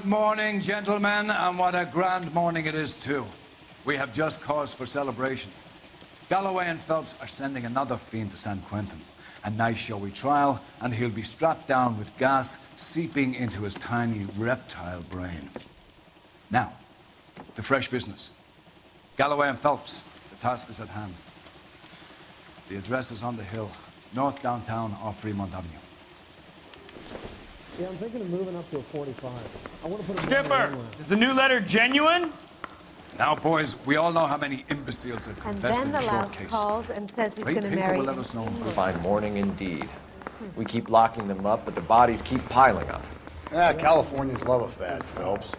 Good morning, gentlemen, and what a grand morning it is, too. We have just cause for celebration. Galloway and Phelps are sending another fiend to San Quentin. A nice showy trial, and he'll be strapped down with gas seeping into his tiny reptile brain. Now, to fresh business. Galloway and Phelps, the task is at hand. The address is on the hill, north downtown off Fremont Avenue. Yeah, I'm thinking of moving up to a 45. I want to put a Skipper, is the new letter genuine? Now, boys, we all know how many imbeciles have confessed in And the then the short louse case. calls and says he's Great going to people marry will let us know. A fine morning indeed. We keep locking them up, but the bodies keep piling up. Californians love a fad, Phelps.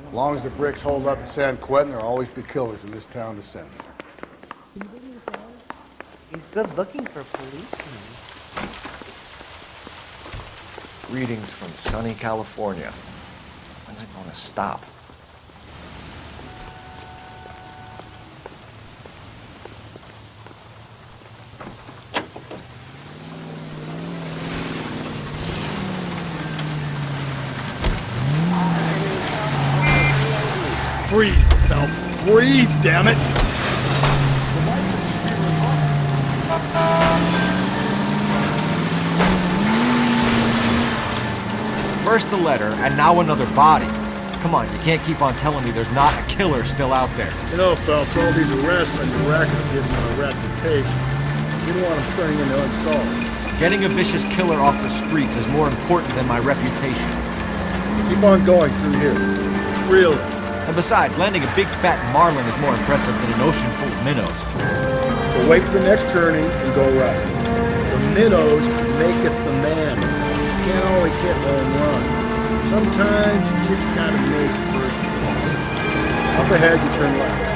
As long as the bricks hold up in San Quentin, there'll always be killers in this town to send. He's good looking for a policeman. Greetings from sunny California. When's it going to stop? Breathe, Phelps. Breathe, damn it! First the letter, and now another body. Come on, you can't keep on telling me there's not a killer still out there. You know, Phelps, all these arrests on your record give him a reputation. You don't want him turning into unsolved. Getting a vicious killer off the streets is more important than my reputation. Keep on going through here. Really. And besides, landing a big fat marlin is more impressive than an ocean full of minnows. So wait for the next turning and go right. The minnows maketh the man. You can't always hit home run. Sometimes you just gotta make first pass. Up ahead, you turn left.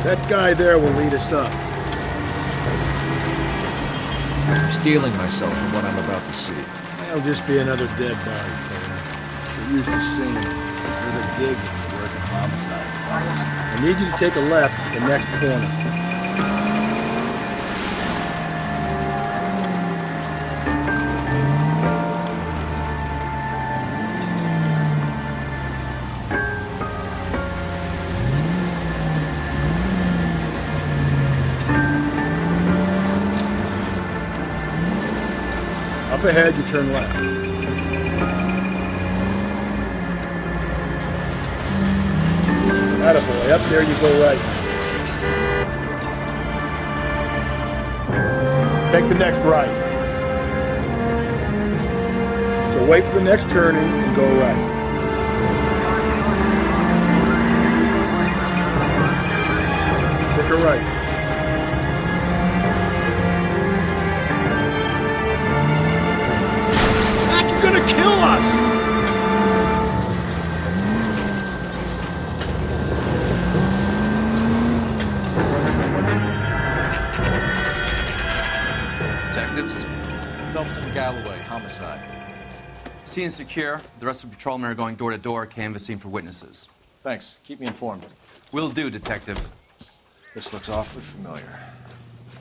That guy there will lead us up. I'm steeling myself from what I'm about to see. That'll just be another dead body, Taylor. We're used to seeing another gig when you work in homicide files. I need you to take a left at the next corner. Up ahead, you turn left. Attaboy, up there you go right. Take the next right. So wait for the next turning and go right. Take a right. You're gonna kill us! Detectives? Phelps and Galloway, homicide. Scene secure. The rest of the patrolmen are going door to door, canvassing for witnesses. Thanks. Keep me informed. Will do, Detective. This looks awfully familiar.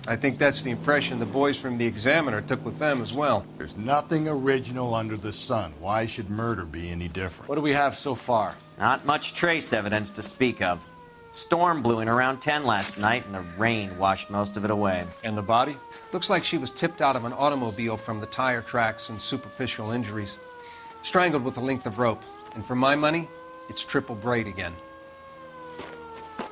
I think that's the impression the boys from the Examiner took with them as well. There's nothing original under the sun. Why should murder be any different? What do we have so far? Not much trace evidence to speak of. Storm blew in around 10 last night, and the rain washed most of it away. And the body? Looks like she was tipped out of an automobile from the tire tracks and superficial injuries. Strangled with a length of rope. And for my money, it's triple braid again.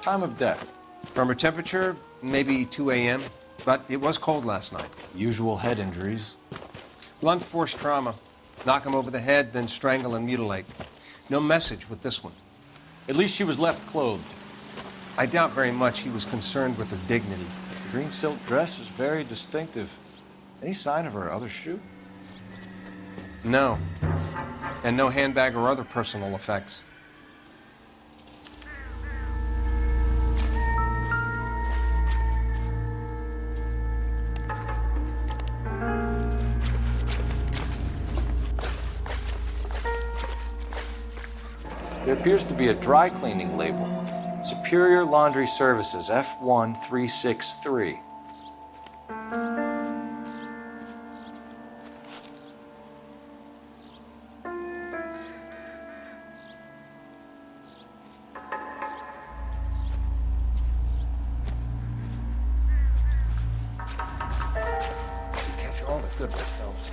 Time of death? From her temperature, maybe 2 a.m., but it was cold last night. Usual head injuries. Blunt force trauma. Knock him over the head, then strangle and mutilate. No message with this one. At least she was left clothed. I doubt very much he was concerned with her dignity. The green silk dress is very distinctive. Any sign of her other shoe? No. And no handbag or other personal effects. There appears to be a dry cleaning label. Superior Laundry Services, F1363. Catch all the good ones, Phelps.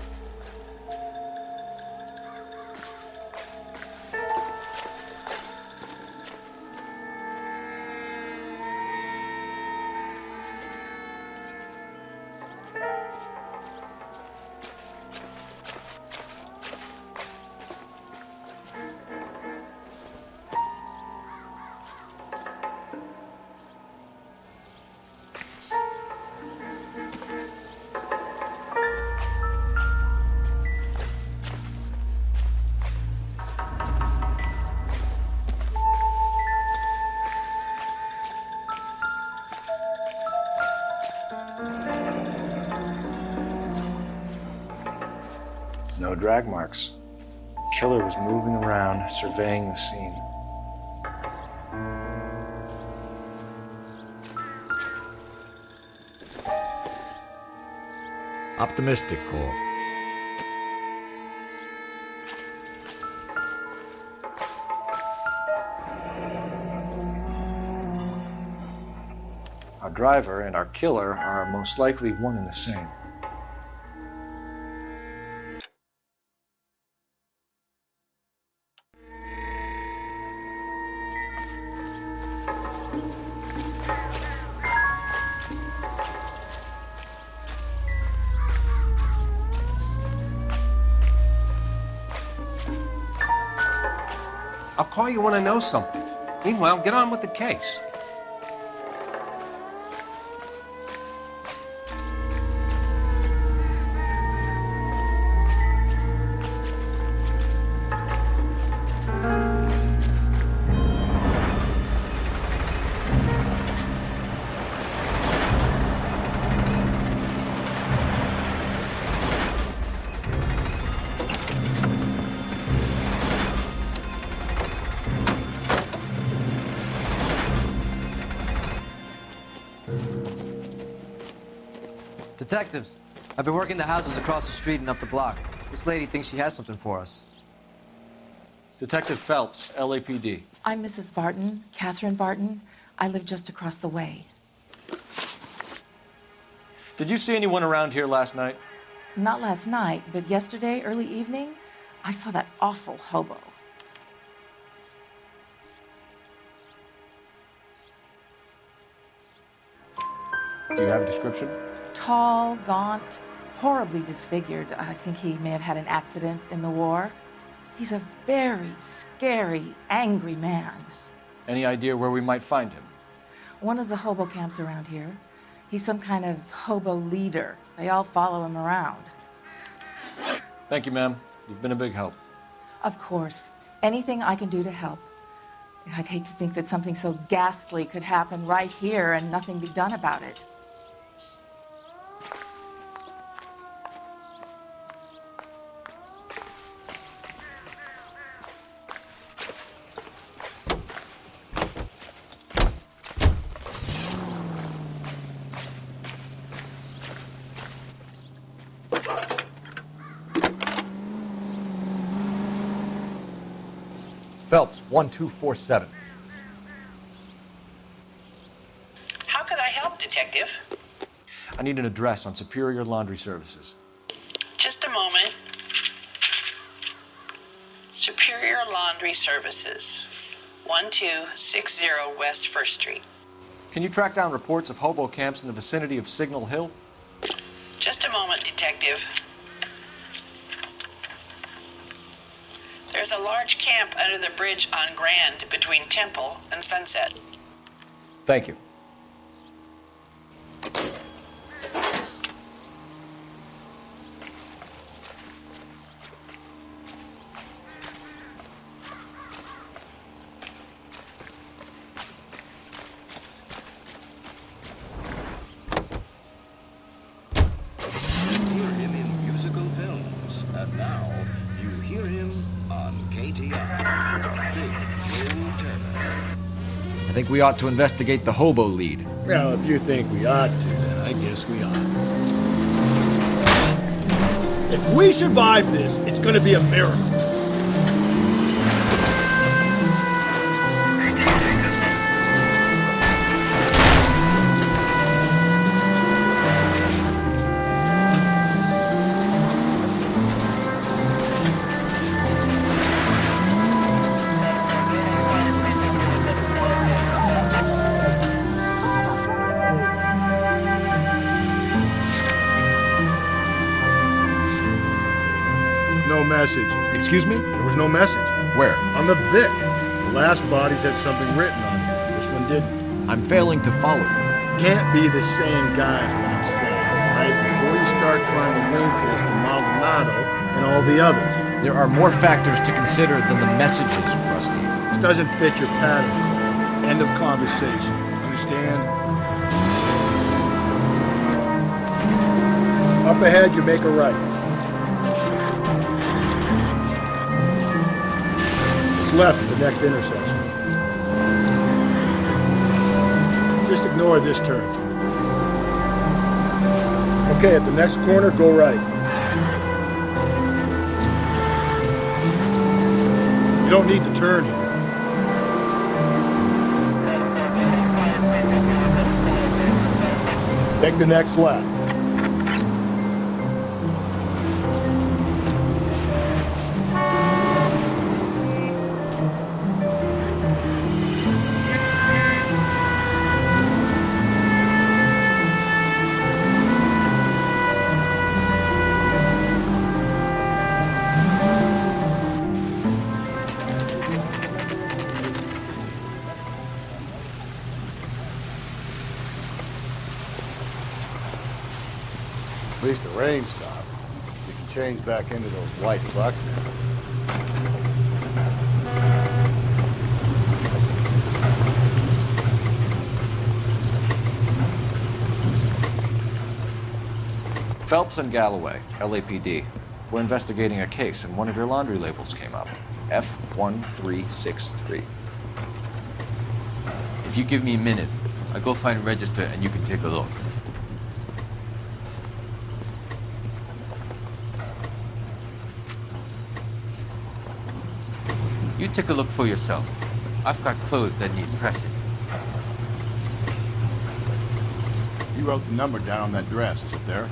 No drag marks. Killer was moving around, surveying the scene. Optimistic call. Our driver and our killer are most likely one and the same. I'll call you when I know something. Meanwhile, get on with the case. Detectives, I've been working the houses across the street and up the block. This lady thinks she has something for us. Detective Phelps, LAPD. I'm Mrs. Barton, Catherine Barton. I live just across the way. Did you see anyone around here last night? Not last night, but yesterday, early evening, I saw that awful hobo. Do you have a description? Tall, gaunt, horribly disfigured. I think he may have had an accident in the war. He's a very scary, angry man. Any idea where we might find him? One of the hobo camps around here. He's some kind of hobo leader. They all follow him around. Thank you, ma'am. You've been a big help. Of course. Anything I can do to help. I'd hate to think that something so ghastly could happen right here and nothing be done about it. Phelps, 1247. How could I help, Detective? I need an address on Superior Laundry Services. Just a moment. Superior Laundry Services, 1260 West 1st Street. Can you track down reports of hobo camps in the vicinity of Signal Hill? Just a moment, Detective. There's a large camp under the bridge on Grand between Temple and Sunset. Thank you. Hear him in musical films, and now you Hear him on KTR. Big Twin Turbo. I think we ought to investigate the hobo lead. Well, if you think we ought to, then I guess we ought. If we survive this, it's gonna be a miracle. No message. Excuse me? There was no message. Where? On the Vic. The last bodies had something written on it. This one didn't. I'm failing to follow you. Can't be the same guys, what I'm saying, right? Before you start trying to link this to Maldonado and all the others. There are more factors to consider than the messages, Rusty. This doesn't fit your pattern. End of conversation. Understand? Up ahead, you make a right. It's left at the next intersection. Just ignore this turn. Okay, at the next corner, go right. You don't need to turn here. Take the next left. At least the rain stopped. You can change back into those white bucks now. Phelps and Galloway, LAPD. We're investigating a case and one of your laundry labels came up. F1363. If you give me a minute, I'll go find a register and you can take a look. You take a look for yourself. I've got clothes that need pressing. You wrote the number down on that dress, is it there?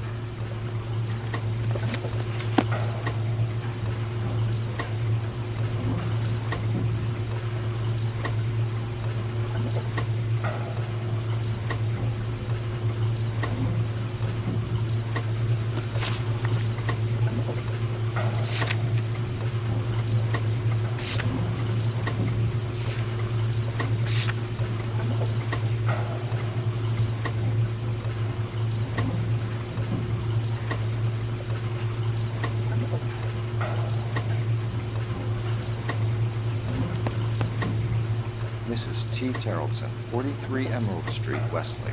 Mrs. T. Terrellson, 43 Emerald Street, Westlake.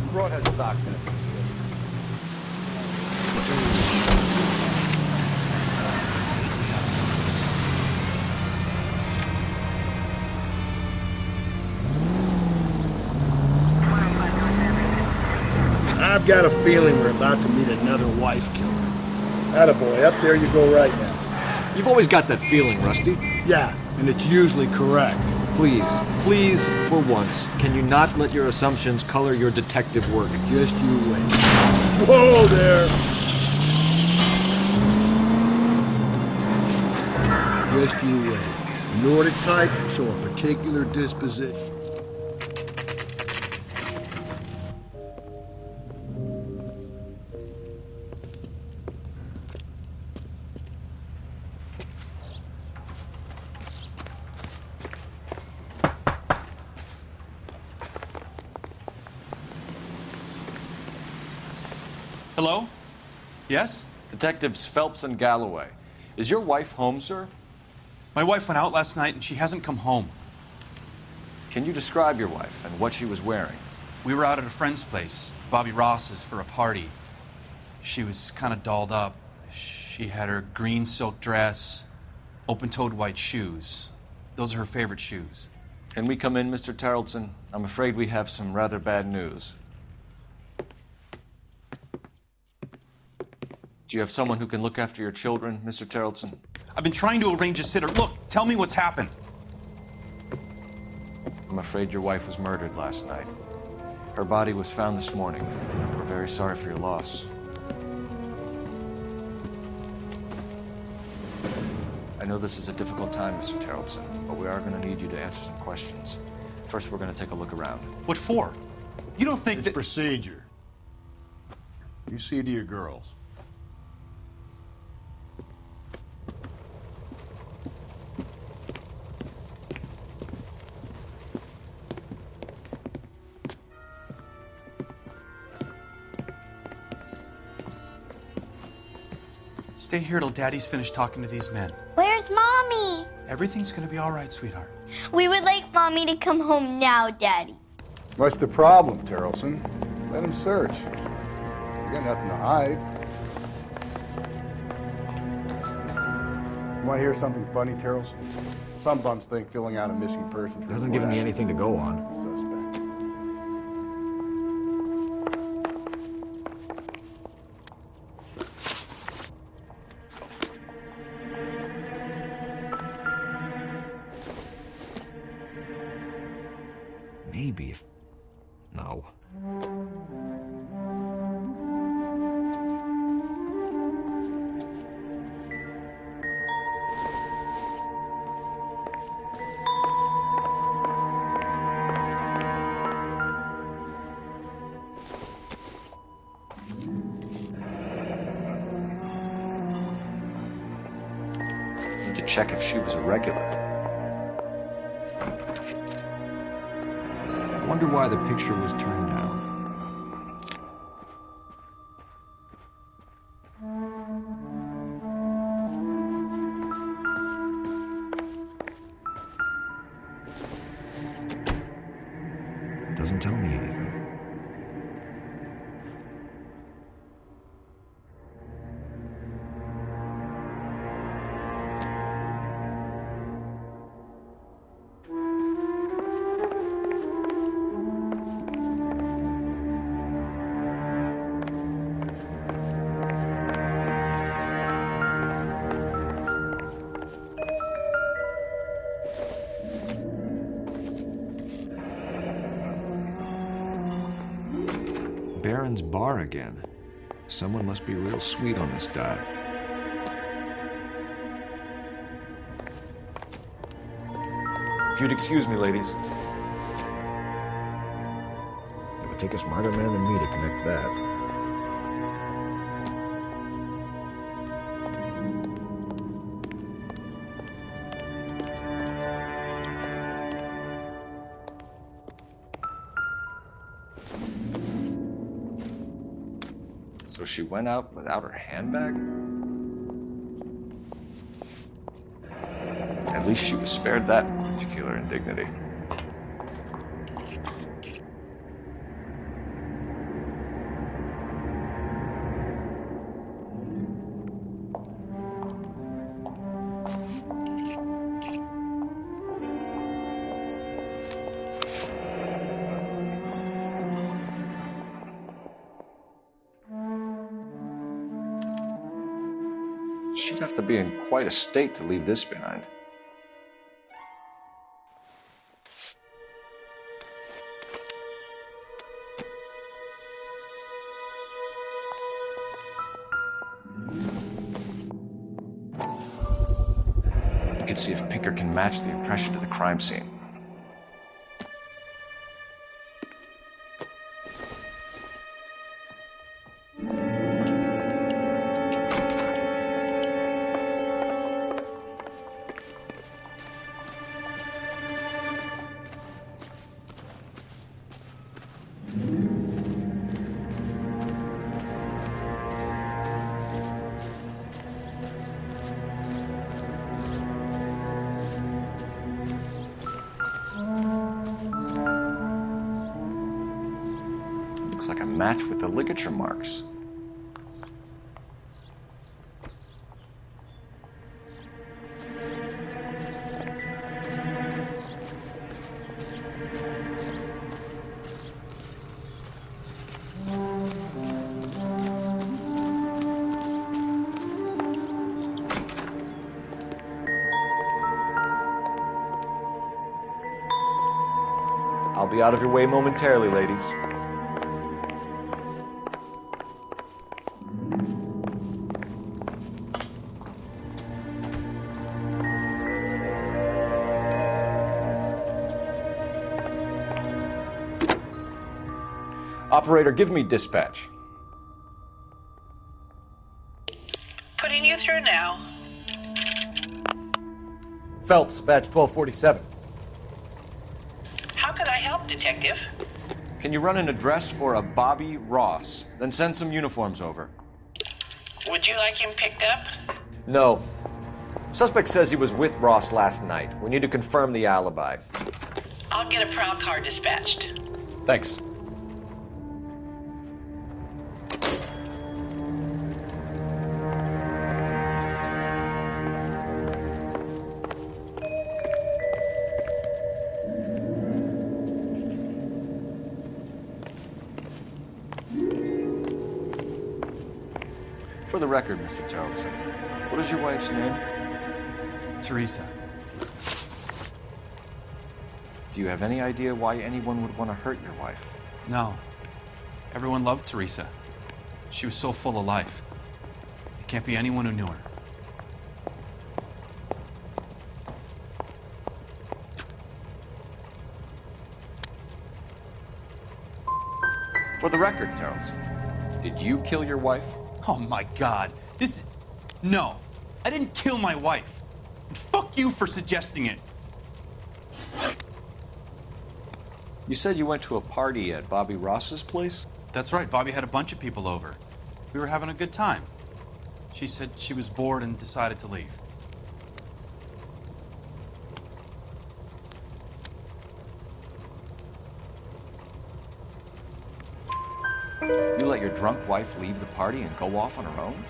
The road has socks in it. I've got a feeling we're about to meet another wife killer. Attaboy, up there you go right now. You've always got that feeling, Rusty. Yeah, and it's usually correct. Please, please, for once, can you not let your assumptions color your detective work? Just you wait. Whoa there! Just you wait. Nordic type show a particular disposition. Hello? Yes? Detectives Phelps and Galloway. Is your wife home, sir? My wife went out last night and she hasn't come home. Can you describe your wife and what she was wearing? We were out at a friend's place, Bobby Ross's, for a party. She was kind of dolled up. She had her green silk dress, open-toed white shoes. Those are her favorite shoes. Can we come in, Mr. Tarleton? I'm afraid we have some rather bad news. Do you have someone who can look after your children, Mr. Tarleton? I've been trying to arrange a sitter. Look, tell me what's happened. I'm afraid your wife was murdered last night. Her body was found this morning. We're very sorry for your loss. I know this is a difficult time, Mr. Tarleton, but we are going to need you to answer some questions. First, we're going to take a look around. What for? You don't think It's procedure. You see to your girls. Stay here till Daddy's finished talking to these men. Where's Mommy? Everything's gonna be all right, sweetheart. We would like Mommy to come home now, Daddy. What's the problem, Tarleton? Let him search. You got nothing to hide. You want to hear something funny, Tarleton? Some bums think filling out a missing persons Hasn't given me anything to go on. Maybe if... No. Need to check if she was a regular. I wonder why the picture was turned down. Doesn't tell me anything. Baron's bar again. Someone must be real sweet on this dive. If you'd excuse me, ladies. It would take a smarter man than me to connect that. So she went out without her handbag? At least she was spared that particular indignity. She'd have to be in quite a state to leave this behind. You can see if Pinker can match the impression to the crime scene. match with the ligature marks. I'll be out of your way momentarily, ladies. Operator, give me dispatch. Putting you through now. Phelps, badge 1247. How could I help, Detective? Can you run an address for a Bobby Ross? Then send some uniforms over. Would you like him picked up? No. Suspect says he was with Ross last night. We need to confirm the alibi. I'll get a prowl car dispatched. Thanks. For the record, Mr. Tarleton, what is your wife's name? Teresa. Do you have any idea why anyone would want to hurt your wife? No. Everyone loved Teresa. She was so full of life. It can't be anyone who knew her. For the record, Tarleton, did you kill your wife? Oh my God. No. I didn't kill my wife. And fuck you for suggesting it. You said you went to a party at Bobby Ross's place? That's right. Bobby had a bunch of people over. We were having a good time. She said she was bored and decided to leave. You let your drunk wife leave the party and go off on her own?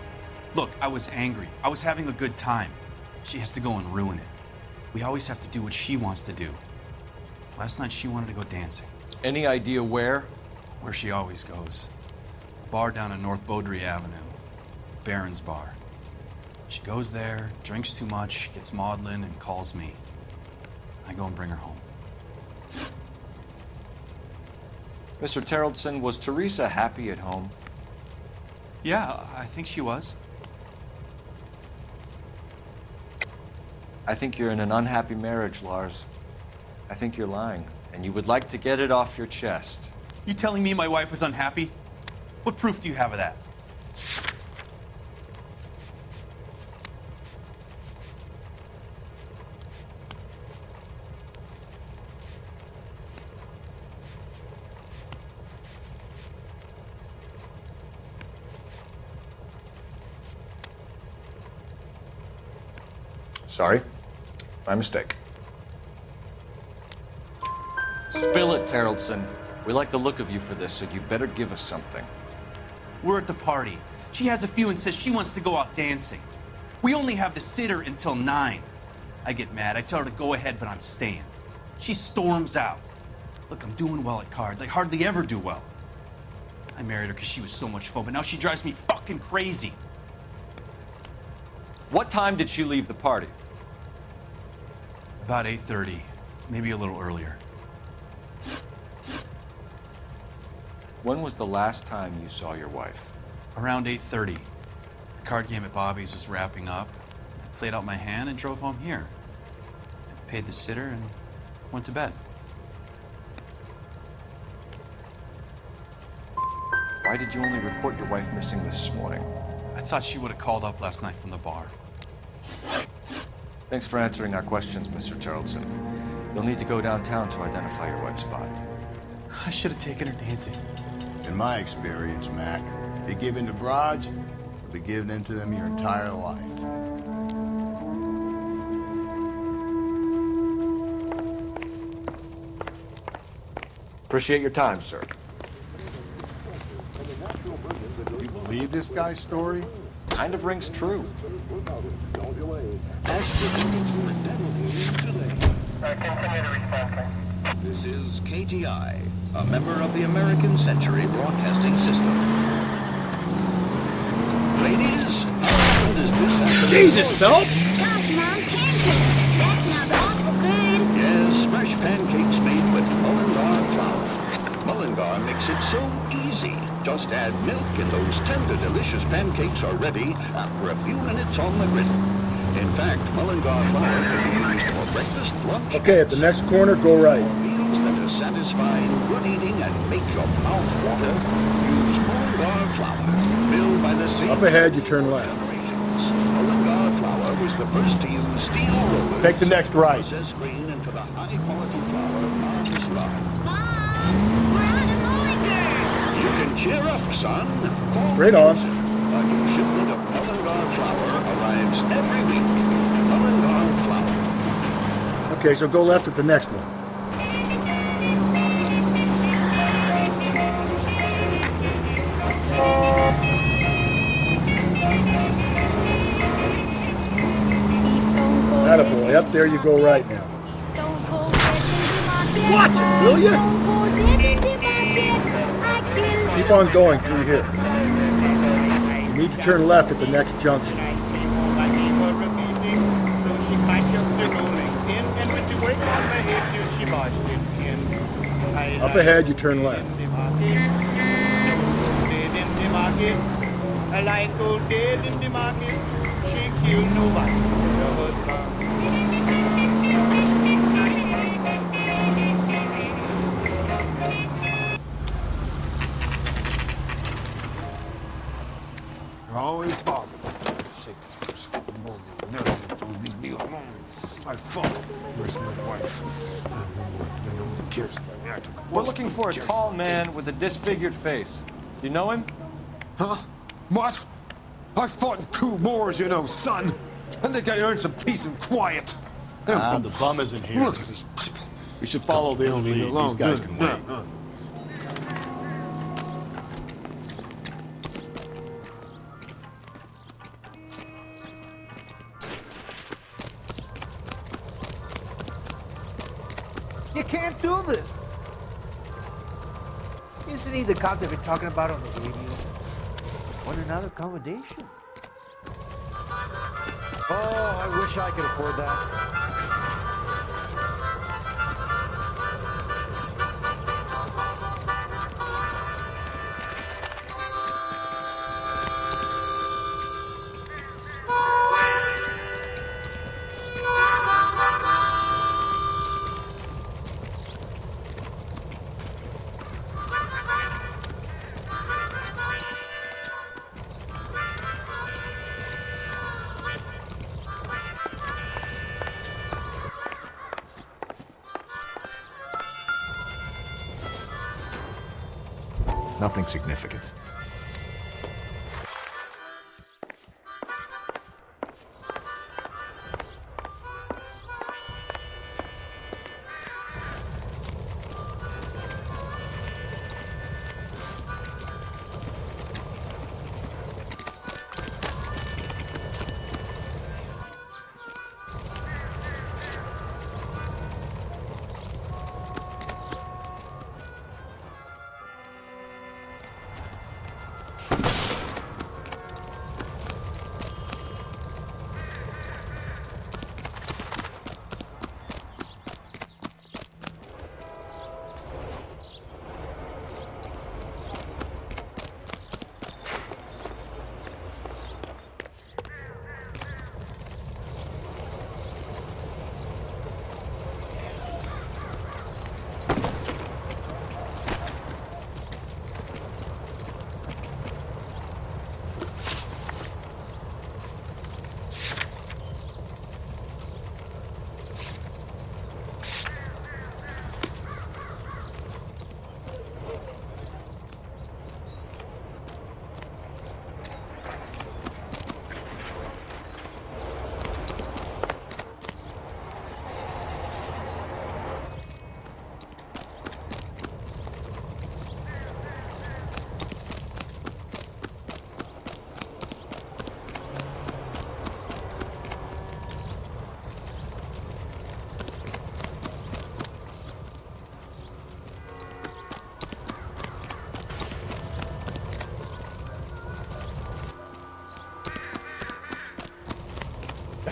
Look, I was angry. I was having a good time. She has to go and ruin it. We always have to do what she wants to do. Last night she wanted to go dancing. Any idea where? Where she always goes. A bar down on North Beaudry Avenue. Baron's Bar. She goes there, drinks too much, gets maudlin, and calls me. I go and bring her home. Mr. Tarleton, was Teresa happy at home? Yeah, I think she was. I think you're in an unhappy marriage, Lars. I think you're lying, and you would like to get it off your chest. You telling me my wife was unhappy? What proof do you have of that? Sorry. My mistake. Spill it, Tarleton. We like the look of you for this, so you better give us something. We're at the party. She has a few and says she wants to go out dancing. We only have the sitter until 9. I get mad. I tell her to go ahead, but I'm staying. She storms out. Look, I'm doing well at cards. I hardly ever do well. I married her because she was so much fun, but now she drives me fucking crazy. What time did she leave the party? About 8:30, maybe a little earlier. When was the last time you saw your wife? Around 8:30. The card game at Bobby's was wrapping up. I played out my hand and drove home here. I paid the sitter and went to bed. Why did you only report your wife missing this morning? I thought she would have called up last night from the bar. Thanks for answering our questions, Mr. Tarleton. You'll need to go downtown to identify your wife's body. I should have taken her dancing. In my experience, Mac, if you give in to broads, you'll be giving in to them your entire life. Appreciate your time, sir. You believe this guy's story? Kind of rings true. This is KTI, a member of the American Century Broadcasting System. Ladies, how does this happen? Jesus, Phelps! Gosh, Mom, pancakes. That sounds awful good. Yes, fresh pancakes made with Mullingar flour. Mullingar makes it so easy. Just add milk and those tender, delicious pancakes are ready after a few minutes on the griddle. In fact, Mullingar flour can be used for breakfast, lunch... Okay, at the next corner, go right. ...meals that are satisfying, good eating, and make your mouth water. Use Mullingar flour, milled by the same... Up ahead, you turn left. Mullingar flour was the first to use steel rollers... Take the next right. ...process grain into the high-quality flour Mom's love. Mom, we're out of Mullinger. You can cheer up, son. Right on. A new shipment of Mullingar flour arrives every week. Mullingar flour. Okay, so go left at the next one. Attaboy, up there you go right now. Watch it, will you? Keep on going through here. You need to turn left at the next junction. Up ahead, you turn left. Always bother me. Sick of leave me alone. I fought. Where's my wife? No one cares about me. We're looking for a tall man with a disfigured face. You know him? Huh? What? I fought in 2 wars, you know, son. I think I earned some peace and quiet. The bum isn't here. Look at these people. We should follow the lead. These guys can wait. You can't do this. Isn't he the cop they've been talking about on the radio? Want another accommodation? Oh, I wish I could afford that. Nothing significant.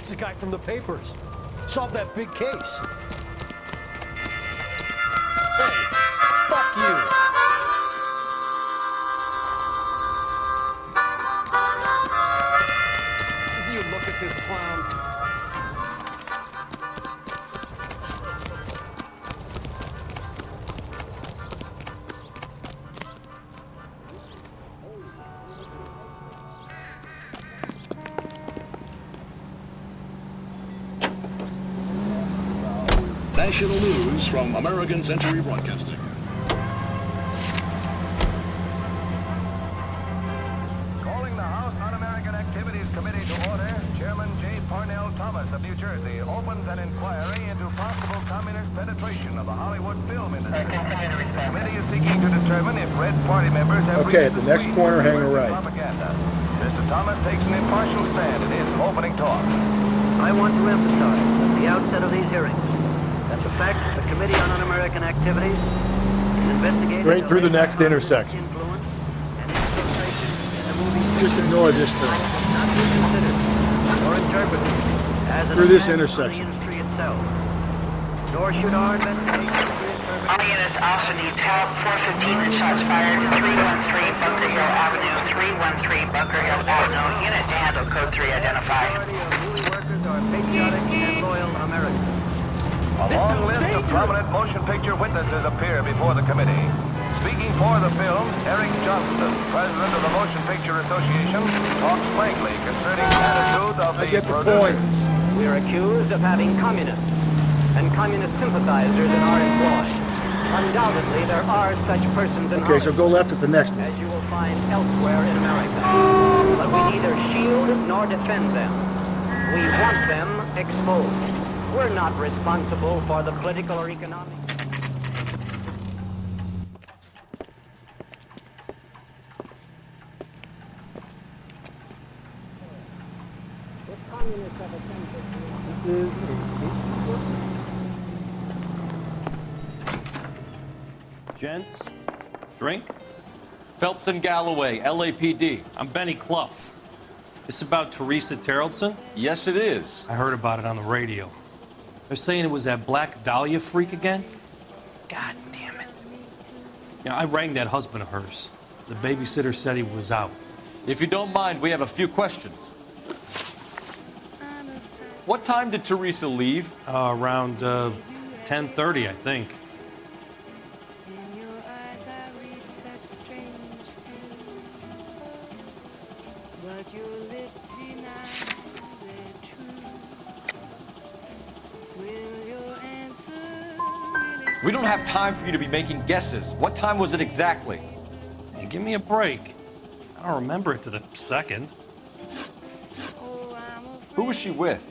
That's the guy from the papers. Solved that big case. Hey, fuck you. You look at this clown. National news from American Century Broadcasting. Calling the House Un-American Activities Committee to order, Chairman J. Parnell Thomas of New Jersey opens an inquiry into possible communist penetration of the Hollywood film industry. The committee is seeking to determine if Red Party members have Okay, at the next corner, hang a right. propaganda. Mr. Thomas takes an impartial stand in his opening talk. I want to emphasize at the outset of these hearings that the fact that the Committee on Un-American Activities is investigating Straight through the next intersection. Just ignore this turn. not be considered or interpreted as an Through this attack on the intersection. industry itself. Nor should our investigation All units also needs help. 415 and shots fired. 313 Bunker Hill Avenue. 313 Bunker Hill Avenue. Unit to handle code 3 identified. workers are patriotic and loyal Americans. A long list of prominent motion picture witnesses appear before the committee. Speaking for the film, Eric Johnston, president of the Motion Picture Association, talks frankly concerning the attitude of the producers. We are accused of having communists and communist sympathizers in our employ. Undoubtedly, there are such persons in Okay, so go left at the next one. as you will find elsewhere in America. But we neither shield nor defend them. We want them exposed. We're not responsible for the political or economic. Gents, drink? Phelps and Galloway, LAPD. I'm Benny Clough. This about Teresa Terrellson? Yes, it is. I heard about it on the radio. They're saying it was that Black Dahlia freak again? God damn it. Yeah, I rang that husband of hers. The babysitter said he was out. If you don't mind, we have a few questions. What time did Teresa leave? Around 10:30, I think. We don't have time for you to be making guesses. What time was it exactly? Hey, give me a break. I don't remember it to the second. Who was she with?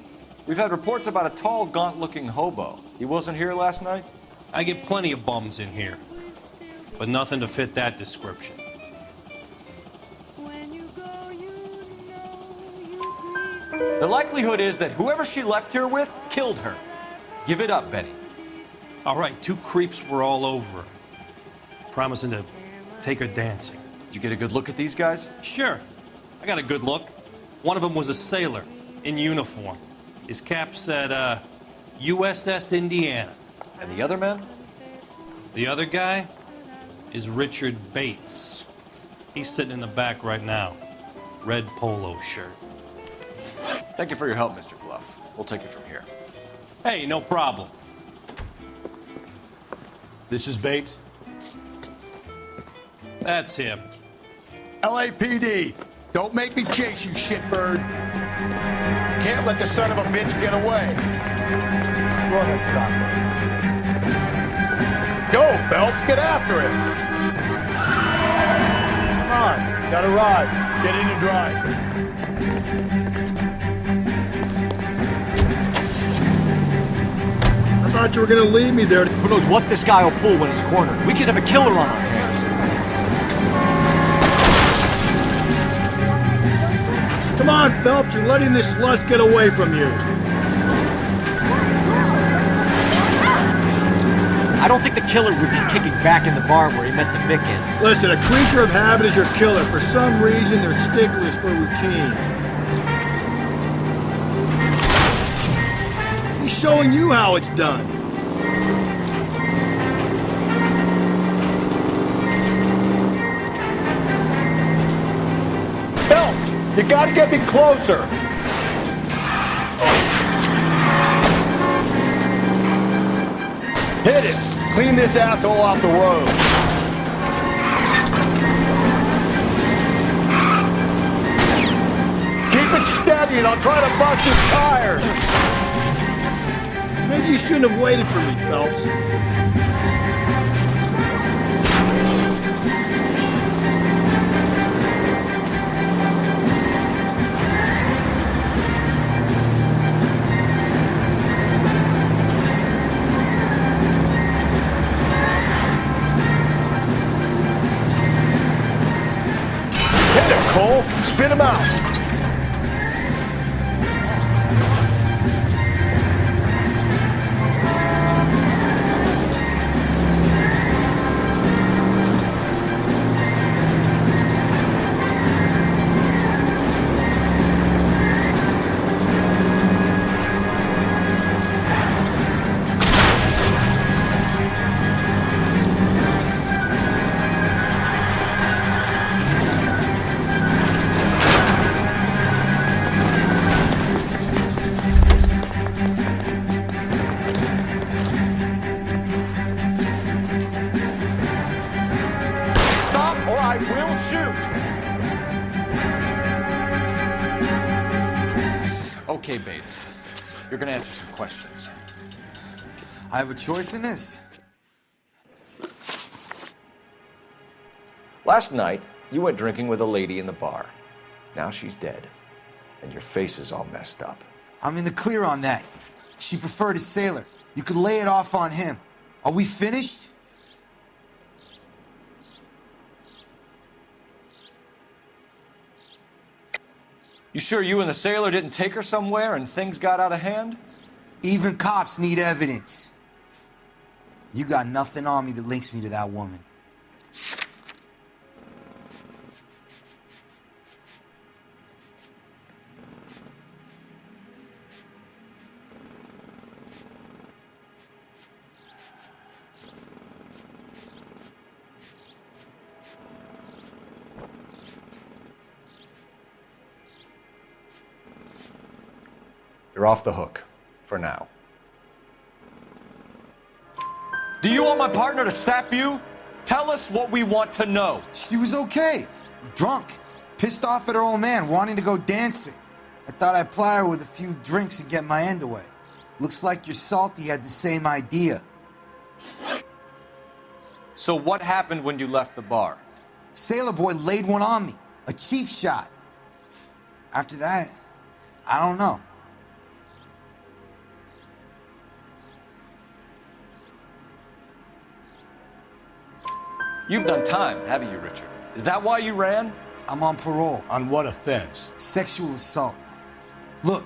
We've had reports about a tall, gaunt-looking hobo. He wasn't here last night? I get plenty of bums in here, but nothing to fit that description. The likelihood is that whoever she left here with killed her. Give it up, Benny. All right, two creeps were all over her, promising to take her dancing. You get a good look at these guys? Sure. I got a good look. One of them was a sailor in uniform. His cap said, USS Indiana. And the other man? The other guy is Richard Bates. He's sitting in the back right now. Red polo shirt. Thank you for your help, Mr. Clough. We'll take it from here. Hey, no problem. This is Bates. That's him. LAPD, don't make me chase you, shitbird. Can't let the son of a bitch get away. Go ahead, Doc. Go, Phelps, get after him. Come on, gotta ride. Get in and drive. I thought you were gonna leave me there. Who knows what this guy will pull when he's cornered? We could have a killer on our hands. Come on, Phelps, you're letting this lust get away from you. I don't think the killer would be kicking back in the bar where he met the Mick in. Listen, a creature of habit is your killer. For some reason, they're sticklers for routine. He's showing you how it's done. Phelps, you gotta get me closer. Hit it. Clean this asshole off the road. Keep it steady and I'll try to bust his tires. Maybe you shouldn't have waited for me, Phelps. Hit him, Cole. Spit him out. Or I will shoot. Okay, Bates. You're gonna answer some questions. I have a choice in this. Last night, you went drinking with a lady in the bar. Now she's dead. And your face is all messed up. I'm in the clear on that. She preferred a sailor. You could lay it off on him. Are we finished? You sure you and the sailor didn't take her somewhere and things got out of hand? Even cops need evidence. You got nothing on me that links me to that woman. You're off the hook, for now. Do you want my partner to sap you? Tell us what we want to know. She was okay. Drunk. Pissed off at her old man, wanting to go dancing. I thought I'd ply her with a few drinks and get my end away. Looks like your salty had the same idea. So what happened when you left the bar? Sailor boy laid one on me. A cheap shot. After that, I don't know. You've done time, haven't you, Richard? Is that why you ran? I'm on parole. On what offense? Sexual assault. Look,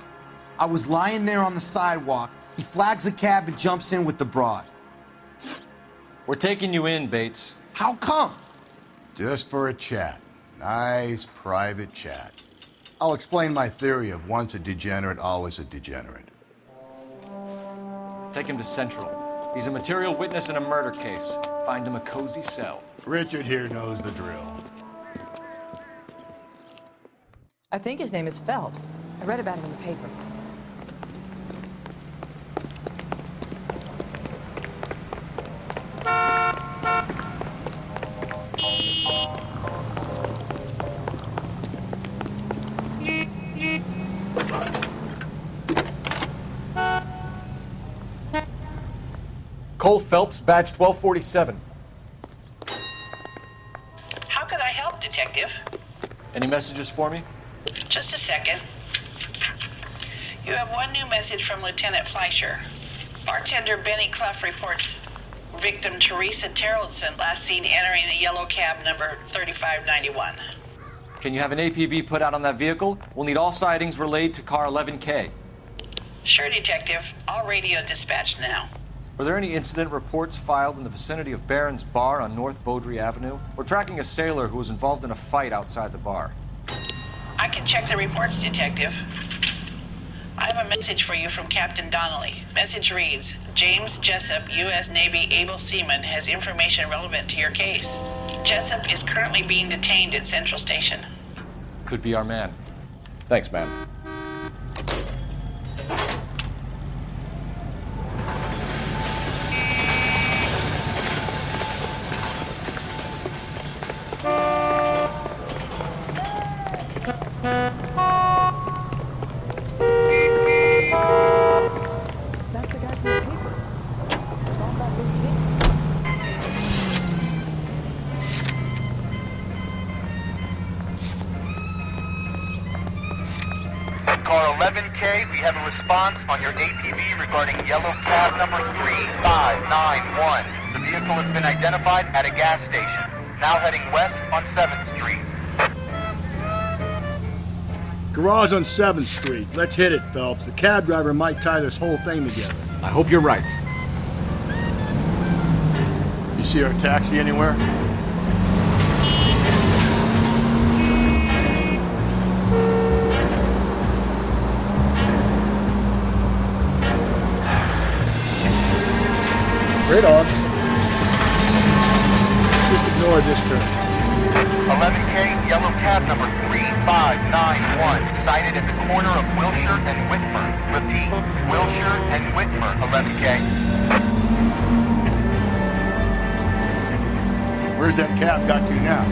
I was lying there on the sidewalk. He flags a cab and jumps in with the broad. We're taking you in, Bates. How come? Just for a chat. Nice private chat. I'll explain my theory of once a degenerate, always a degenerate. Take him to Central. He's a material witness in a murder case. Find him a cozy cell. Richard here knows the drill. I think his name is Phelps. I read about him in the paper. Cole Phelps, badge 1247. How can I help, Detective? Any messages for me? Just a second. You have one new message from Lieutenant Fleischer. Bartender Benny Clough reports victim Teresa Terrellson last seen entering the yellow cab number 3591. Can you have an APB put out on that vehicle? We'll need all sightings relayed to car 11K. Sure, Detective. All radio dispatched now. Were there any incident reports filed in the vicinity of Barron's Bar on North Beaudry Avenue? We're tracking a sailor who was involved in a fight outside the bar. I can check the reports, Detective. I have a message for you from Captain Donnelly. Message reads, James Jessup, U.S. Navy able seaman, has information relevant to your case. Jessup is currently being detained at Central Station. Could be our man. Thanks, man. That's the guy from the paper. Saw him back in Car 11K, we have a response on your APB regarding yellow cab number 3591. The vehicle has been identified at a gas station. Now heading west on 7th Street. Garage on 7th Street. Let's hit it, Phelps. The cab driver might tie this whole thing together. I hope you're right. You see our taxi anywhere? Right on. Just ignore this turn. 11K, yellow cab number 3591, sighted at the corner of Wilshire and Whitmer. Repeat, Wilshire and Whitmer, 11K. Where's that cab got to now?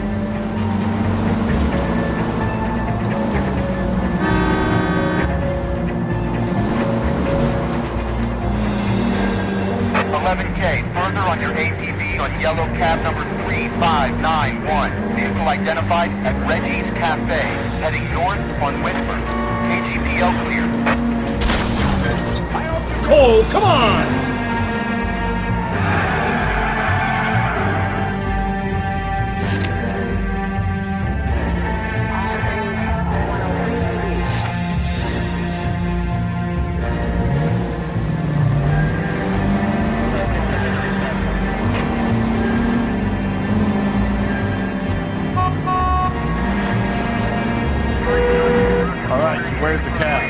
$11K, further on your APB on yellow cab number 3591. Vehicle identified at Reggie's Cafe, heading north on Whitmer. KGPL clear. Cole, come on! All right, so where's the cab?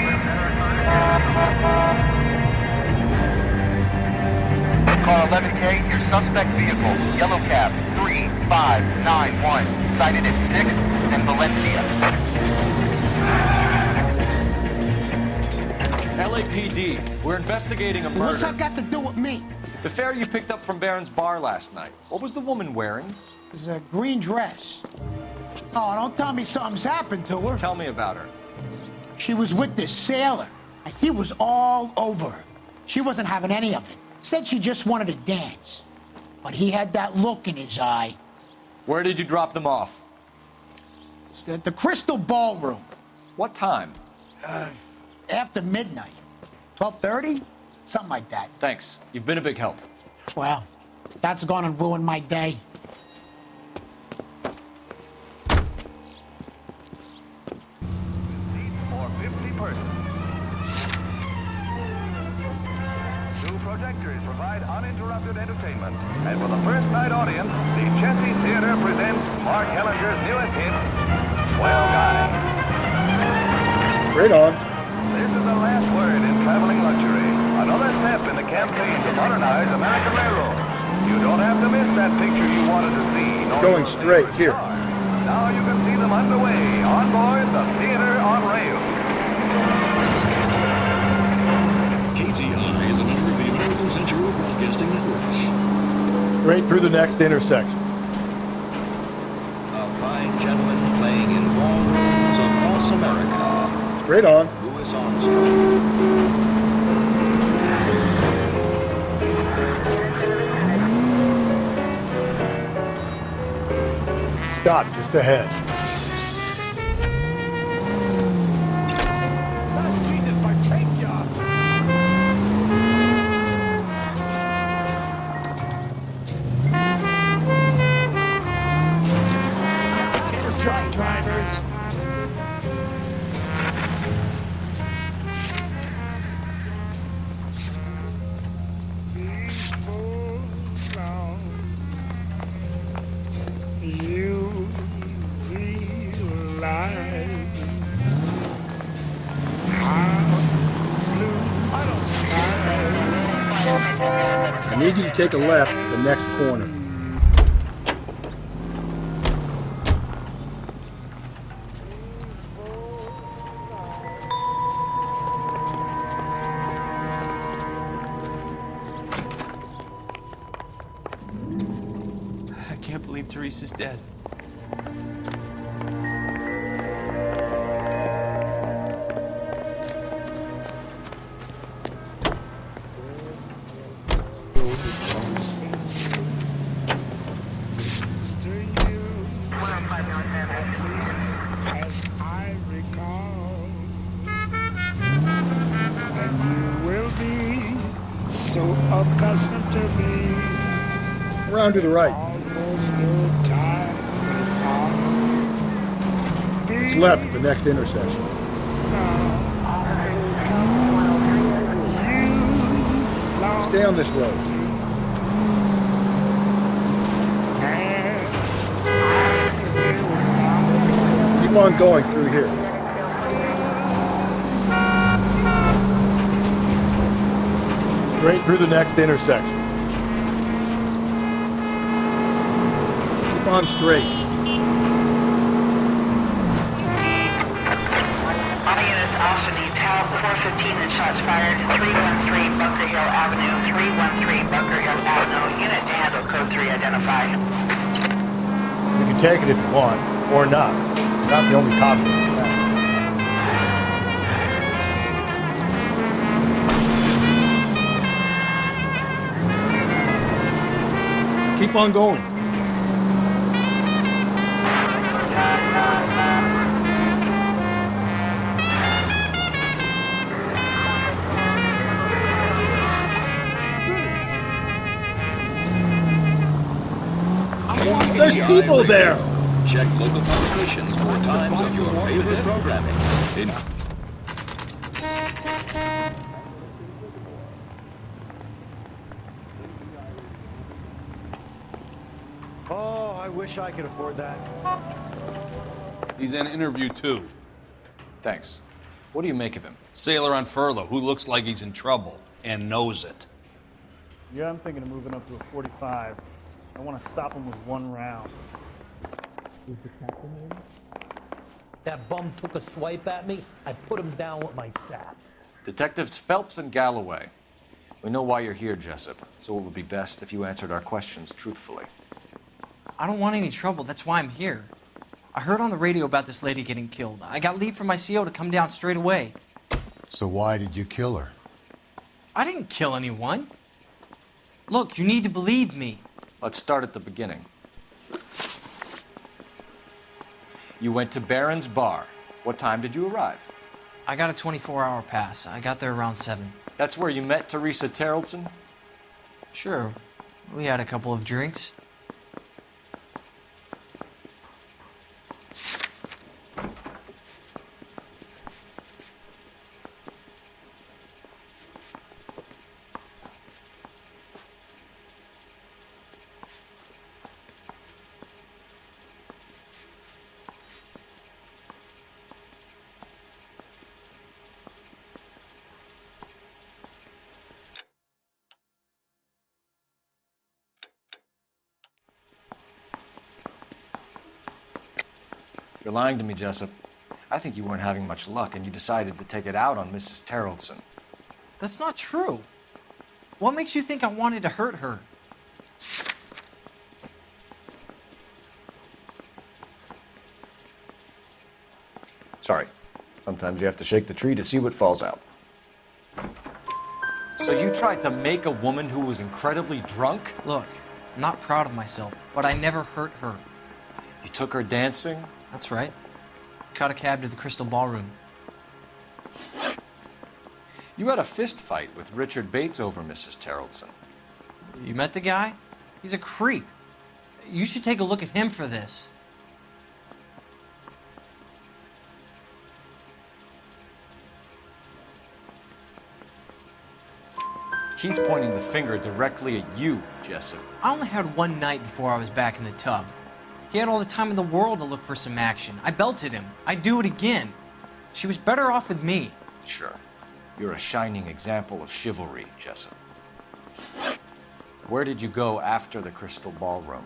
Car 11K, your suspect vehicle, yellow cab 3591, sighted at 6th and Valencia. LAPD, we're investigating a murder. What's that got to do with me? The fare you picked up from Barron's bar last night. What was the woman wearing? It was a green dress. Oh, don't tell me something's happened to her. Tell me about her. She was with this sailor, and he was all over her. She wasn't having any of it. Said she just wanted to dance. But he had that look in his eye. Where did you drop them off? It's at the Crystal Ballroom. What time? After midnight. 12:30? Something like that. Thanks. You've been a big help. Well, that's gonna ruin my day. For 50 persons. 2 projectors provide uninterrupted entertainment. And for the first night audience, the Chessy Theater presents Mark Hellinger's newest hit, Swell Guy. Right on. This is the last word in traveling luxury. Another step in the campaign to modernize American Railroad. You don't have to miss that picture you wanted to see. Going straight here. Now you can see them underway on board the Theater on Rail. KTI is a member of the American Century Broadcasting Network. Straight through the next intersection. A fine gentleman playing in ballrooms across America. Straight on. Louis Armstrong. Stop just ahead. Truck drivers. You realize how I need you to take a left at the next corner. I can't believe Teresa's dead. Accustomed to me. Around to the right. It's left at the next intersection. Stay on this road. Keep on going through here. Straight through the next intersection. Keep on straight. All units also needs help. 415 and shots fired. 313 Bunker Hill Avenue. 313 Bunker Hill Avenue. Unit to handle code 3 identified. You can take it if you want, or not. You're not the only cop in this town. Keep on going. There's people there! Check local publications for times of your favorite programming. Oh, I wish I could afford that. He's in interview 2. Thanks. What do you make of him? Sailor on furlough who looks like he's in trouble and knows it. Yeah, I'm thinking of moving up to a 45. I want to stop him with one round. Is the captain in? That bum took a swipe at me. I put him down with my staff. Detectives Phelps and Galloway. We know why you're here, Jessup, so it would be best if you answered our questions truthfully. I don't want any trouble. That's why I'm here. I heard on the radio about this lady getting killed. I got leave from my CO to come down straight away. So why did you kill her? I didn't kill anyone. Look, you need to believe me. Let's start at the beginning. You went to Barron's Bar. What time did you arrive? I got a 24-hour pass. I got there around 7. That's where you met Teresa Terrellson? Sure. We had a couple of drinks. You're lying to me, Jessup. I think you weren't having much luck and you decided to take it out on Mrs. Terrellson. That's not true. What makes you think I wanted to hurt her? Sorry. Sometimes you have to shake the tree to see what falls out. So you tried to make a woman who was incredibly drunk? Look, I'm not proud of myself, but I never hurt her. You took her dancing? That's right. Caught a cab to the Crystal Ballroom. You had a fist fight with Richard Bates over Mrs. Terrellson. You met the guy? He's a creep. You should take a look at him for this. He's pointing the finger directly at you, Jessup. I only had one night before I was back in the tub. He had all the time in the world to look for some action. I belted him. I'd do it again. She was better off with me. Sure. You're a shining example of chivalry, Jessup. Where did you go after the Crystal Ballroom?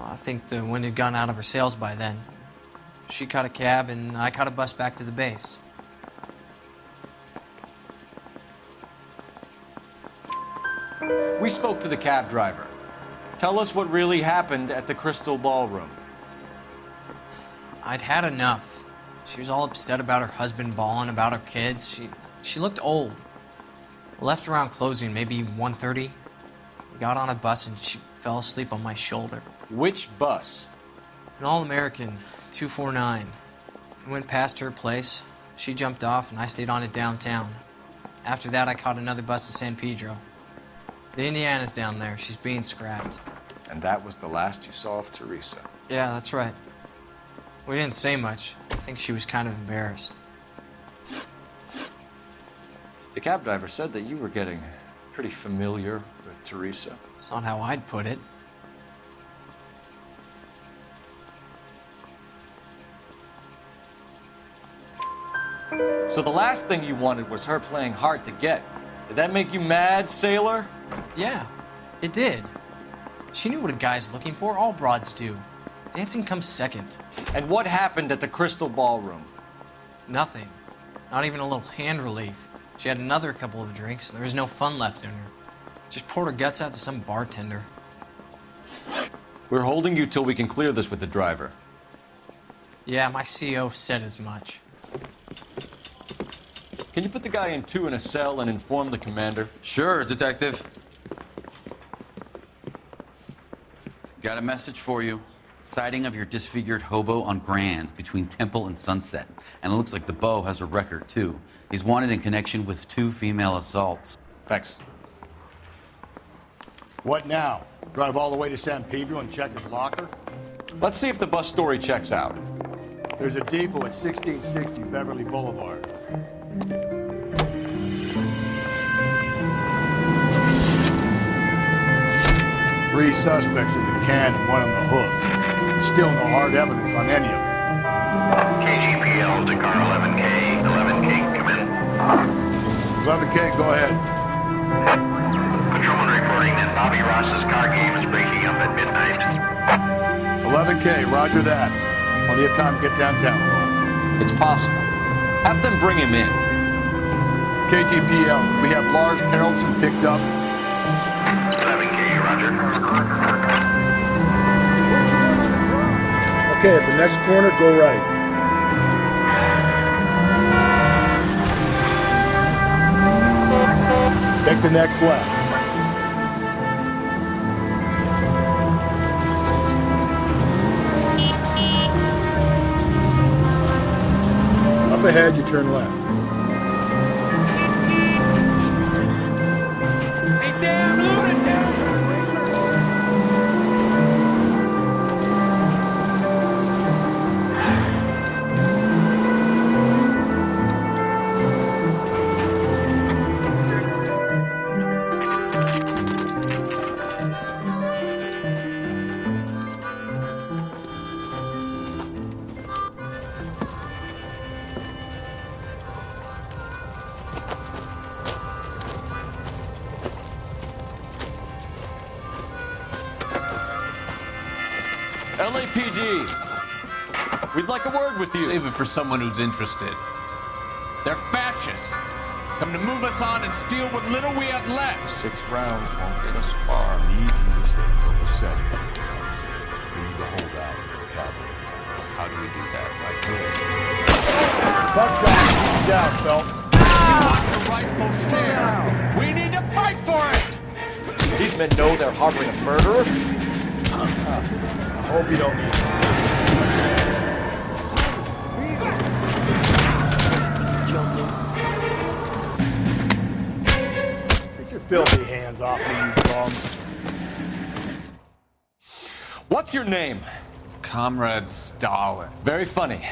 I think the wind had gone out of her sails by then. She caught a cab, and I caught a bus back to the base. We spoke to the cab driver. Tell us what really happened at the Crystal Ballroom. I'd had enough. She was all upset about her husband bawling about her kids. She looked old. I left around closing, maybe 1:30. We got on a bus and she fell asleep on my shoulder. Which bus? An All-American, 249. I went past her place. She jumped off and I stayed on it downtown. After that, I caught another bus to San Pedro. The Indiana's down there. She's being scrapped. And that was the last you saw of Teresa? Yeah, that's right. We didn't say much. I think she was kind of embarrassed. The cab driver said that you were getting pretty familiar with Teresa. It's not how I'd put it. So the last thing you wanted was her playing hard to get. Did that make you mad, sailor? Yeah, it did. She knew what a guy's looking for. All broads do. Dancing comes second. And what happened at the Crystal Ballroom? Nothing. Not even a little hand relief. She had another couple of drinks. There was no fun left in her. Just poured her guts out to some bartender. We're holding you till we can clear this with the driver. Yeah, my CO said as much. Can you put the guy in 2 in a cell and inform the commander? Sure, Detective. Got a message for you. Sighting of your disfigured hobo on Grand between Temple and Sunset. And it looks like the Beau has a record, too. He's wanted in connection with 2 female assaults. Thanks. What now? Drive all the way to San Pedro and check his locker? Let's see if the bus story checks out. There's a depot at 1660 Beverly Boulevard. 3 suspects in the can and 1 on the hoof. Still no hard evidence on any of them. KGPL to car 11K. 11K, come in. 11K, go ahead. Patrolman reporting that Bobby Ross's car game is breaking up at midnight. 11K, roger that. Plenty of time to get downtown. It's possible. Have them bring him in. KGPL, we have Lars Carrollson picked up. 11K, roger. Okay, at the next corner, go right. Take the next left. Up ahead, you turn left. Hey, damn lunatic! LAPD, we'd like a word with you. Save it for someone who's interested. They're fascists. Come to move us on and steal what little we have left. 6 rounds won't get us far. I need you to stay copacetic. We need to hold out for the cavalry. How do we do that? Like this. Buckshot, keep you down, Phelps. You want your rightful share. We need to fight for it. These men know they're harboring a murderer. I hope you don't need it. Get your filthy hands off me, you bum. What's your name? Comrade Stalin. Very funny.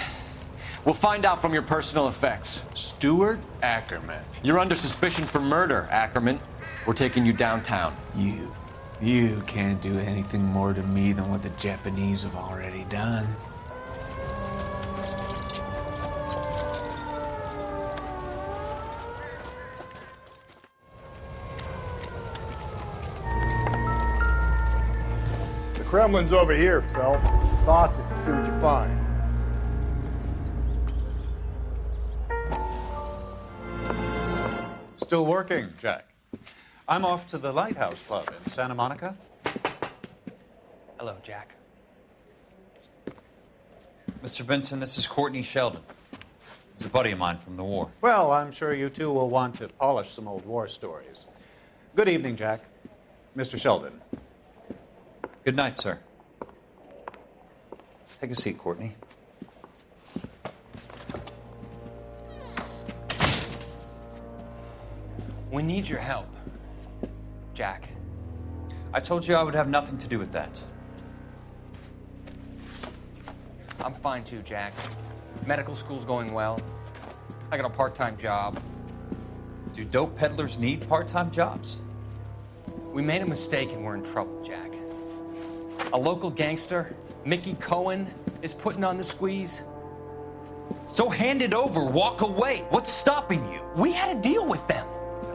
We'll find out from your personal effects. Stuart Ackerman. You're under suspicion for murder, Ackerman. We're taking you downtown. You can't do anything more to me than what the Japanese have already done. Kremlin's over here, Phelps. Toss it and see what you find. Still working, Jack. I'm off to the Lighthouse Club in Santa Monica. Hello, Jack. Mr. Benson, this is Courtney Sheldon. He's a buddy of mine from the war. Well, I'm sure you two will want to polish some old war stories. Good evening, Jack. Mr. Sheldon. Good night, sir. Take a seat, Courtney. We need your help, Jack. I told you I would have nothing to do with that. I'm fine too, Jack. Medical school's going well. I got a part-time job. Do dope peddlers need part-time jobs? We made a mistake and we're in trouble, Jack. A local gangster, Mickey Cohen, is putting on the squeeze. So hand it over, walk away. What's stopping you? We had a deal with them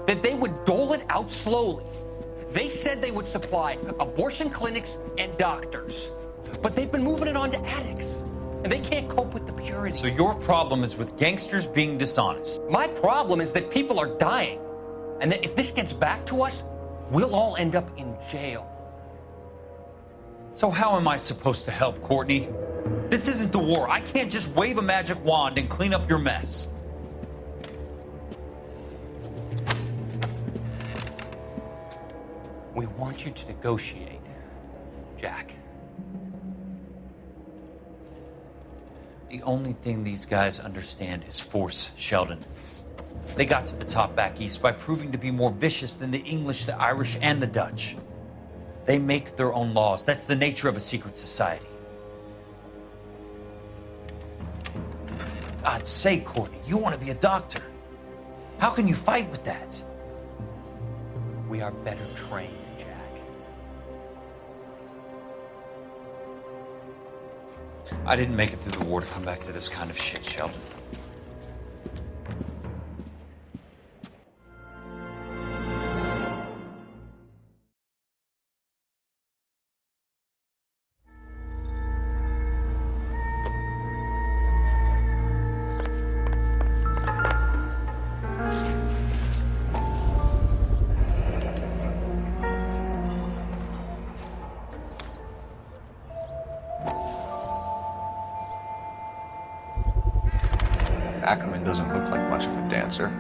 that they would dole it out slowly. They said they would supply abortion clinics and doctors, but they've been moving it on to addicts, and they can't cope with the purity. So your problem is with gangsters being dishonest? My problem is that people are dying, and that if this gets back to us, we'll all end up in jail. So how am I supposed to help, Courtney? This isn't the war. I can't just wave a magic wand and clean up your mess. We want you to negotiate, Jack. The only thing these guys understand is force, Sheldon. They got to the top back east by proving to be more vicious than the English, the Irish, and the Dutch. They make their own laws. That's the nature of a secret society. God's sake, Courtney, you want to be a doctor. How can you fight with that? We are better trained, Jack. I didn't make it through the war to come back to this kind of shit, Sheldon. Ackerman doesn't look like much of a dancer.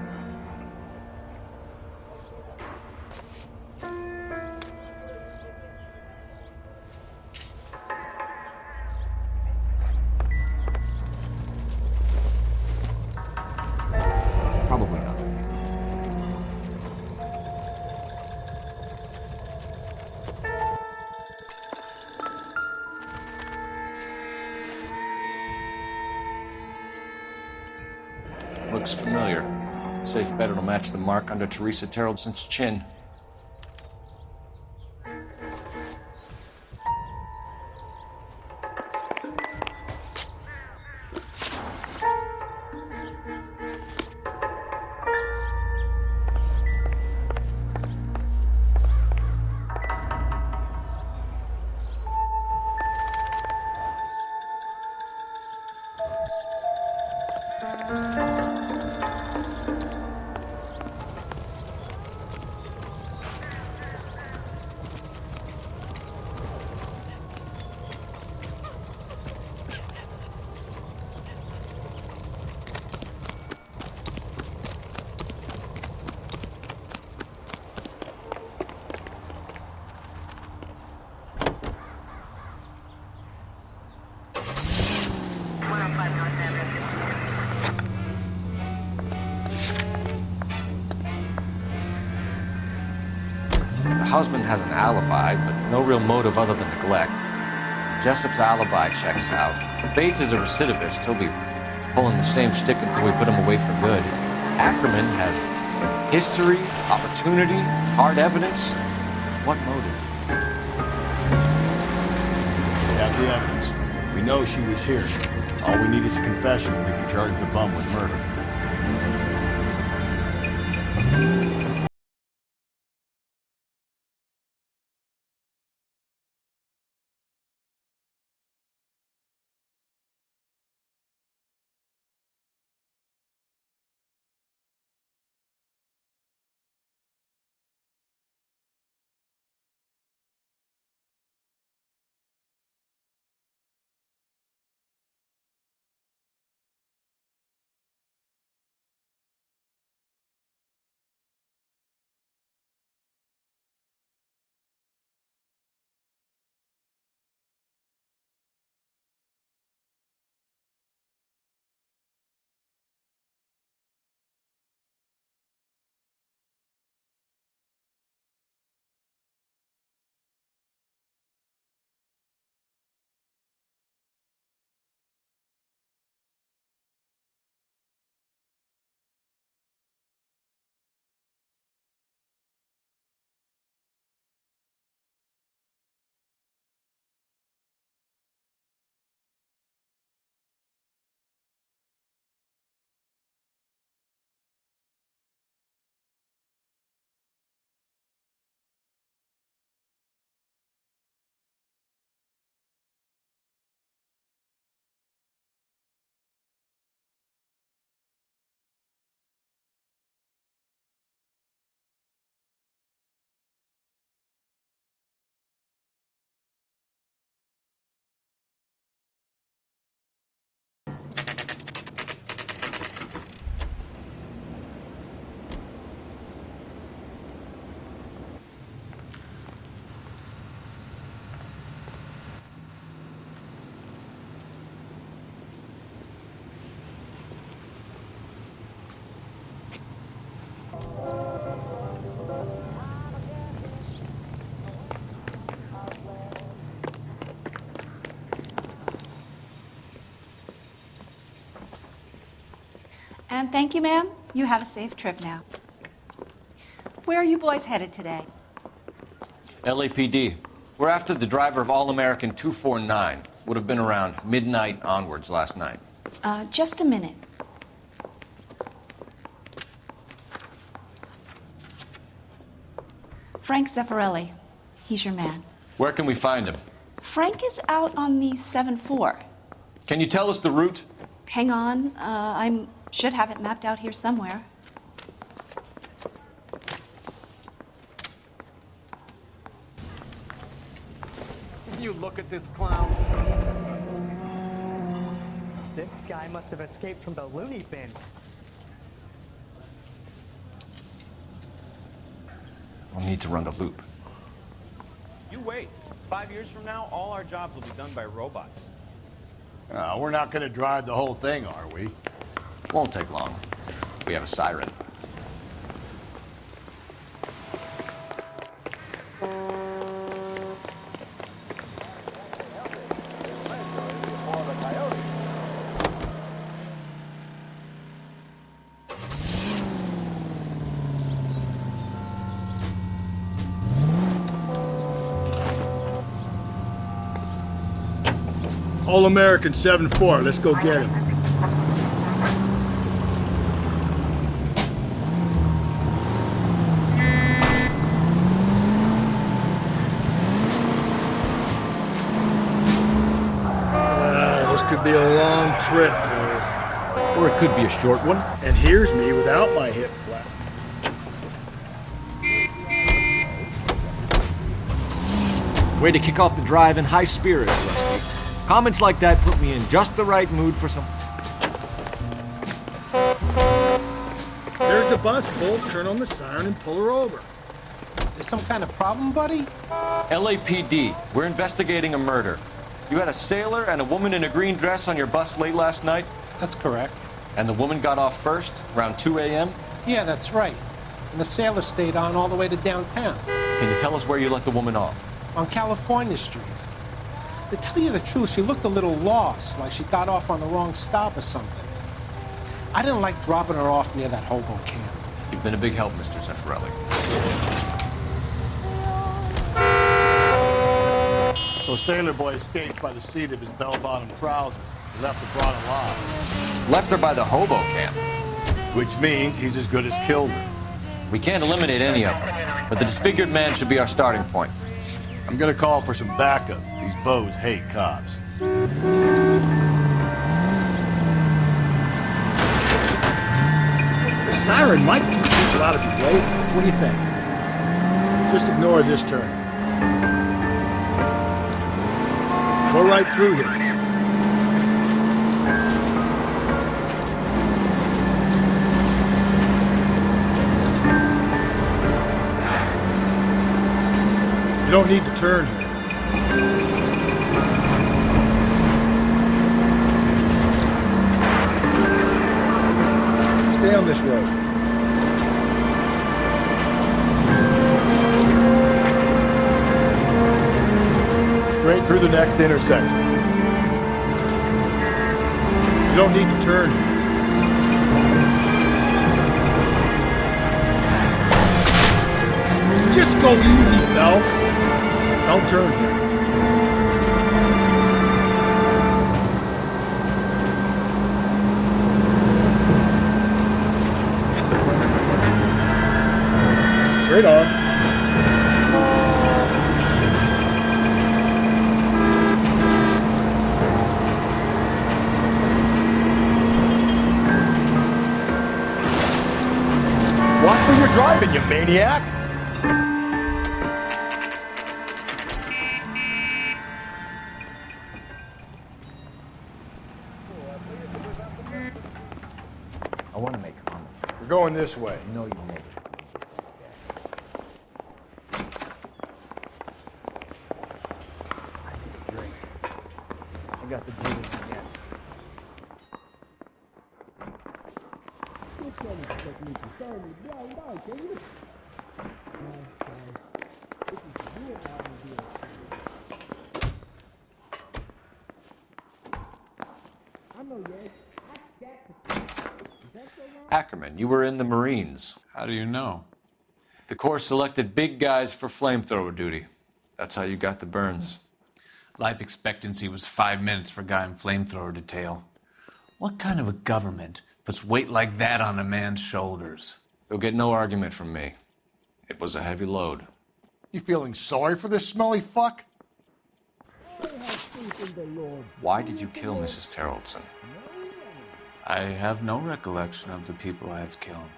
Probably not. Looks familiar. Safe bet it'll match the mark under Teresa Terreldson's chin. The husband has an alibi, but no real motive other than neglect. Jessup's alibi checks out. Bates is a recidivist. He'll be pulling the same stick until we put him away for good. Ackerman has history, opportunity, hard evidence. What motive? We have the evidence. We know she was here. All we need is a confession, and we can charge the bum with murder. And thank you, ma'am. You have a safe trip now. Where are you boys headed today? LAPD. We're after the driver of All-American 249. Would have been around midnight onwards last night. Just a minute. Frank Zeffirelli. He's your man. Where can we find him? Frank is out on the 7-4. Can you tell us the route? Hang on. I should have it mapped out here somewhere. You look at this clown. This guy must have escaped from the loony bin. We'll need to run the loop. You wait. 5 years from now, all our jobs will be done by robots. We're not going to drive the whole thing, are we? Won't take long. We have a siren. All-American 7-4. Let's go get him. This could be a long trip, Cole. Or it could be a short one. And here's me without my hip flap. Way to kick off the drive in high spirits, Rusty. Comments like that put me in just the right mood for some... There's the bus, Cole. Turn on the siren and pull her over. There's some kind of problem, buddy? LAPD. We're investigating a murder. You had a sailor and a woman in a green dress on your bus late last night? That's correct. And the woman got off first, around 2 a.m.? Yeah, that's right. And the sailor stayed on all the way to downtown. Can you tell us where you let the woman off? On California Street. To tell you the truth, she looked a little lost, like she got off on the wrong stop or something. I didn't like dropping her off near that hobo camp. You've been a big help, Mr. Zeffirelli. So Sailor Boy escaped by the seat of his bell-bottom trousers. He left her brought alive. Left her by the hobo camp. Which means he's as good as killed her. We can't eliminate any of them, but the disfigured man should be our starting point. I'm gonna call for some backup. These bows hate cops. The siren might keep people out of your way. What do you think? Just ignore this turn. Go right through here. You don't need to turn here. Stay on this road. Straight through the next intersection. You don't need to turn here. Just go easy, Phelps. Don't turn here. Straight on. Watch where you're driving, you maniac! I want to make comments. We're going this way. No, you won't. I got the jitters again. Ackerman, you were in the Marines. How do you know? The Corps selected big guys for flamethrower duty. That's how you got the burns. Life expectancy was 5 minutes for a guy in flamethrower detail. What kind of a government puts weight like that on a man's shoulders? You'll get no argument from me. It was a heavy load. You feeling sorry for this smelly fuck? Why did you kill Mrs. Terrellson? I have no recollection of the people I have killed.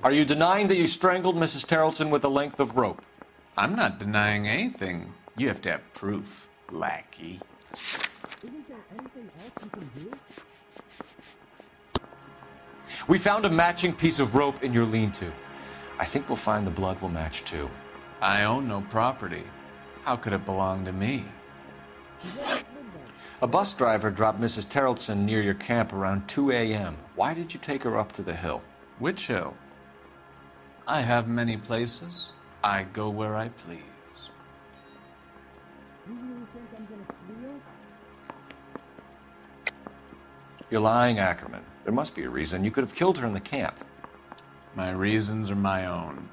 Are you denying that you strangled Mrs. Terrellson with a length of rope? I'm not denying anything. You have to have proof, lackey. We found a matching piece of rope in your lean-to. I think we'll find the blood will match too. I own no property. How could it belong to me? A bus driver dropped Mrs. Terrellson near your camp around 2 a.m. Why did you take her up to the hill? Which hill? I have many places. I go where I please. You're lying, Ackerman. There must be a reason. You could have killed her in the camp. My reasons are my own.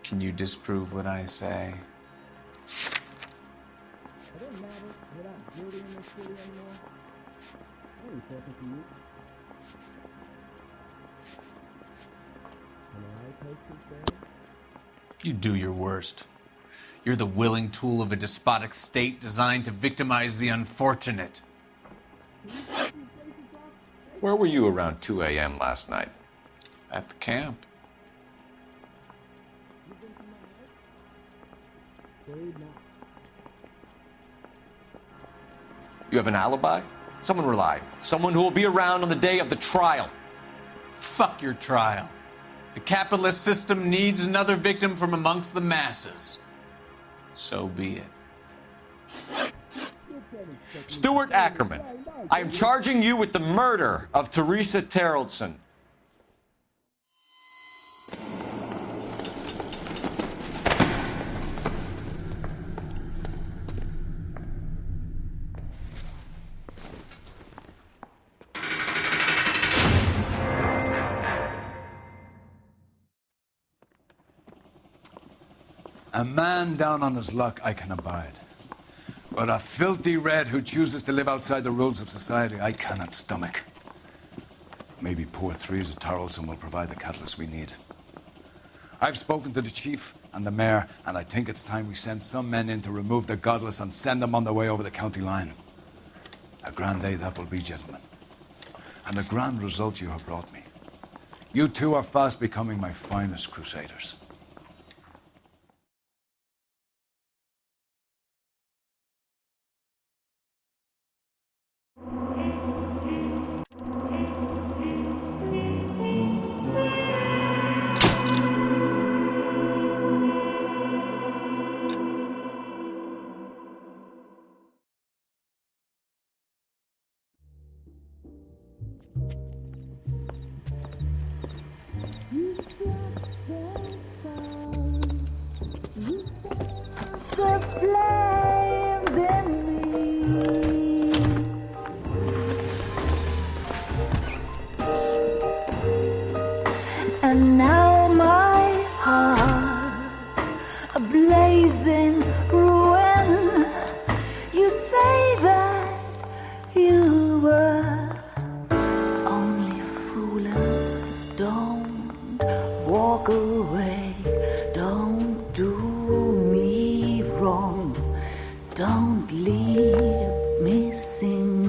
Can you disprove what I say? You do your worst. You're the willing tool of a despotic state designed to victimize the unfortunate. Where were you around 2 a.m. last night? At the camp. You have an alibi? Someone reliable. Someone who will be around on the day of the trial. Fuck your trial. The capitalist system needs another victim from amongst the masses. So be it. Stuart Ackerman, I am charging you with the murder of Teresa Terrellson. A man down on his luck I can abide. But a filthy red who chooses to live outside the rules of society I cannot stomach. Maybe poor Teresa Terrellson will provide the catalyst we need. I've spoken to the chief and the mayor, and I think it's time we send some men in to remove the godless and send them on their way over the county line. A grand day that will be, gentlemen. And a grand result you have brought me. You two are fast becoming my finest crusaders. And now my heart's a blazing ruin. You say that you were only fooling. Don't walk away. Don't do me wrong. Don't leave me singing.